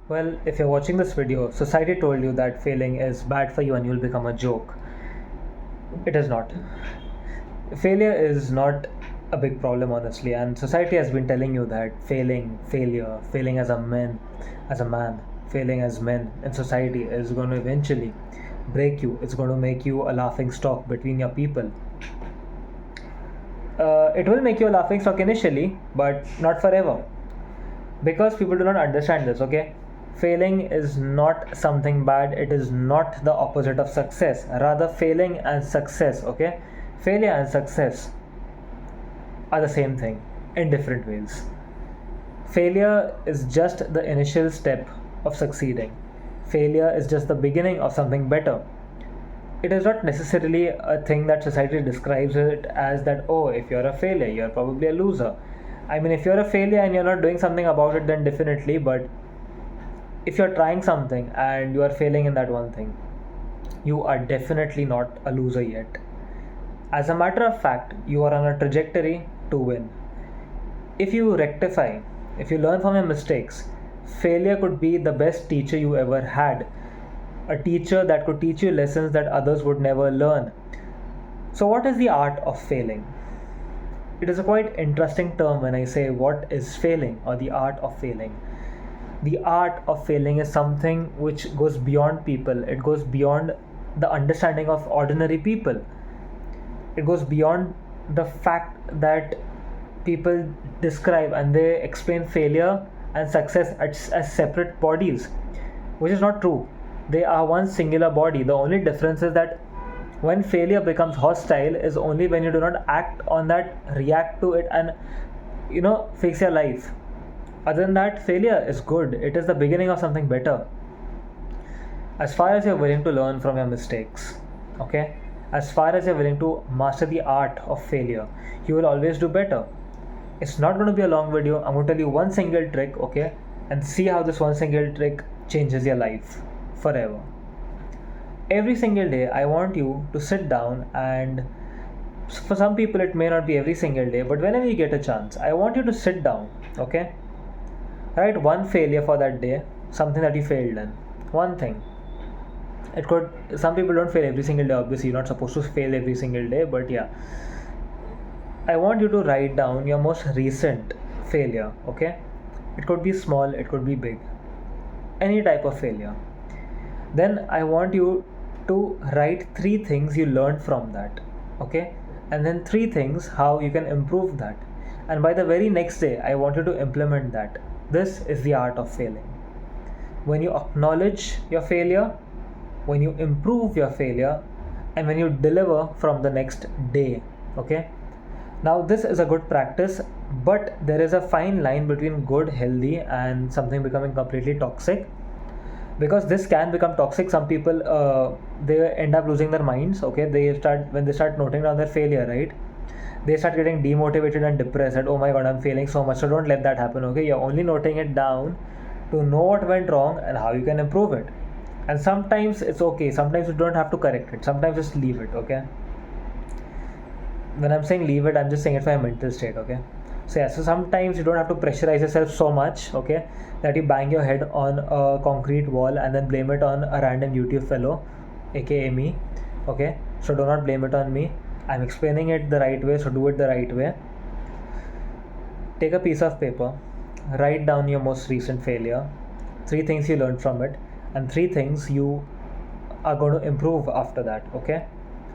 Well, if you're watching this video, society told you that failing is bad for you and you'll become a joke. It is not. Failure is not a big problem, honestly, and society has been telling you that failing as a man, failing as men in society is going to eventually break you. It's going to make you a laughing stock between your people. It will make you a laughing stock initially, but not forever. Because people do not understand this, okay? Failing is not something bad, it is not the opposite of success. Rather, failing and success, okay? Failure and success are the same thing in different ways. Failure is just the initial step of succeeding. Failure is just the beginning of something better. It is not necessarily a thing that society describes it as that, oh, if you're a failure, you're probably a loser. I mean, if you're a failure and you're not doing something about it, then definitely, but if you're trying something and you are failing in that one thing, you are definitely not a loser yet. As a matter of fact, you are on a trajectory to win. If you rectify, if you learn from your mistakes, failure could be the best teacher you ever had. A teacher that could teach you lessons that others would never learn. So, what is the art of failing? It is a quite interesting term when I say what is failing or the art of failing. The art of failing is something which goes beyond people, it goes beyond the understanding of ordinary people. It goes beyond the fact that people describe and they explain failure and success as separate bodies, which is not true. They are one singular body. The only difference is that when failure becomes hostile is only when you do not act on that, react to it, and fix your life. Other than that, failure is good. It is the beginning of something better. As far as you're willing to learn from your mistakes, okay? As far as you're willing to master the art of failure, you will always do better. It's not going to be a long video. I'm going to tell you one single trick, okay? And see how this one single trick changes your life forever. Every single day, I want you to sit down, and for some people, it may not be every single day, but whenever you get a chance, I want you to sit down, okay? Write one failure for that day, something that you failed in. One thing. It could, some people don't fail every single day, obviously, you're not supposed to fail every single day, but yeah. I want you to write down your most recent failure, okay? It could be small, it could be big. Any type of failure. Then I want you to write 3 things you learned from that, okay? And then 3 things how you can improve that. And by the very next day, I want you to implement that. This is the art of failing. When you acknowledge your failure, when you improve your failure, and when you deliver from the next day, okay? Now, this is a good practice, but there is a fine line between good, healthy, and something becoming completely toxic. Because this can become toxic. Some people they end up losing their minds, okay? When they start noting down their failure, right? They start getting demotivated and depressed that, oh my god, I'm failing so much. So don't let that happen, okay? You're only noting it down to know what went wrong and how you can improve it. And sometimes it's okay, sometimes you don't have to correct it, sometimes just leave it, okay? When I'm saying leave it, I'm just saying it for your mental state, okay? So yeah, so sometimes you don't have to pressurize yourself so much, okay, that you bang your head on a concrete wall and then blame it on a random YouTube fellow, aka me, okay? So do not blame it on me. I'm explaining it the right way, so do it the right way. Take a piece of paper, write down your most recent failure, 3 things you learned from it, and 3 things you are going to improve after that, okay?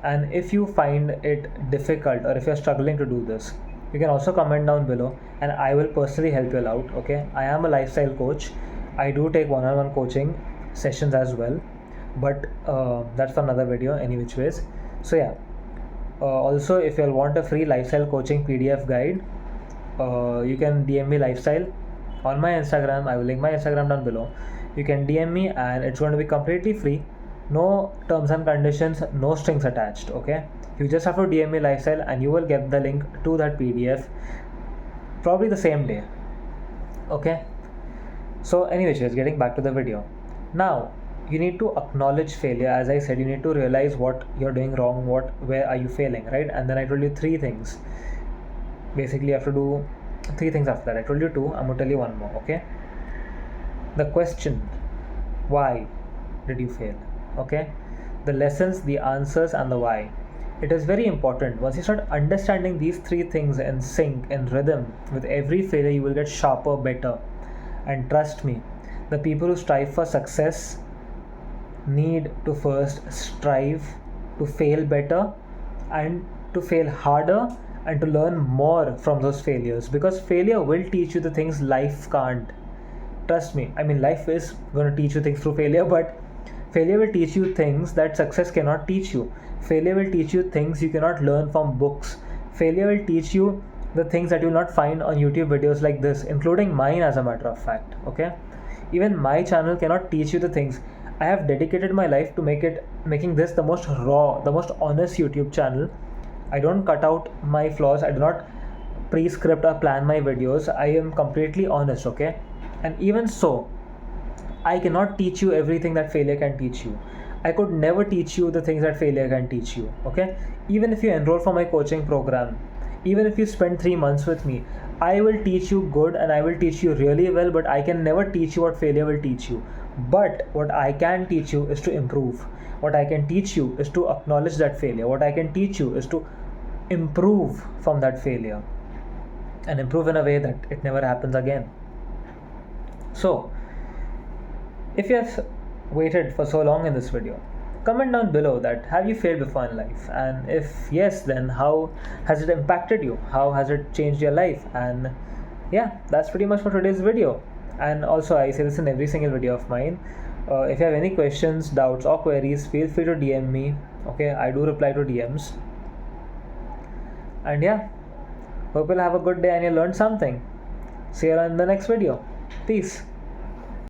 And if you find it difficult or if you're struggling to do this, you can also comment down below and I will personally help you out, okay? I am a lifestyle coach. I do take one-on-one coaching sessions as well, but that's for another video any which ways. So yeah, also if you want a free lifestyle coaching PDF guide, you can DM me lifestyle on my Instagram. I will link my Instagram down below. You can DM me and it's going to be completely free. No terms and conditions, no strings attached, okay? You just have to DM me lifestyle and you will get the link to that PDF probably the same day, okay? So anyways, just getting back to the video. Now, you need to acknowledge failure. As I said, you need to realize what you're doing wrong, where are you failing, right? And then I told you 3 things. Basically, you have to do 3 things after that. I told you 2, I'm going to tell you 1 more, okay? the question, why did you fail? Okay, the lessons, the answers, and the why. It is very important. Once you start understanding these three things in sync, in rhythm, with every failure, you will get sharper, better. And trust me, the people who strive for success need to first strive to fail better and to fail harder and to learn more from those failures, because failure will teach you the things life can't. Trust me, I mean, life is going to teach you things through failure, but failure will teach you things that success cannot teach you. Failure will teach you things you cannot learn from books. Failure will teach you the things that you will not find on YouTube videos like this, including mine, as a matter of fact. Okay, even my channel cannot teach you the things. I have dedicated my life to making this the most raw, the most honest YouTube channel. I don't cut out my flaws. I do not pre-script or plan my videos. I am completely honest, okay? And even so, I cannot teach you everything that failure can teach you. I could never teach you the things that failure can teach you, okay? Even if you enroll for my coaching program, even if you spend 3 months with me, I will teach you good and I will teach you really well, but I can never teach you what failure will teach you. But what I can teach you is to improve. What I can teach you is to acknowledge that failure. What I can teach you is to improve from that failure and improve in a way that it never happens again. So, if you have waited for so long in this video, comment down below that have you failed before in life, and if yes, then how has it impacted you, how has it changed your life? And yeah, that's pretty much for today's video. And also, I say this in every single video of mine, if you have any questions, doubts, or queries, feel free to DM me. Okay, I do reply to DMs. And yeah, hope you'll have a good day and you learned something. See you in the next video. Peace.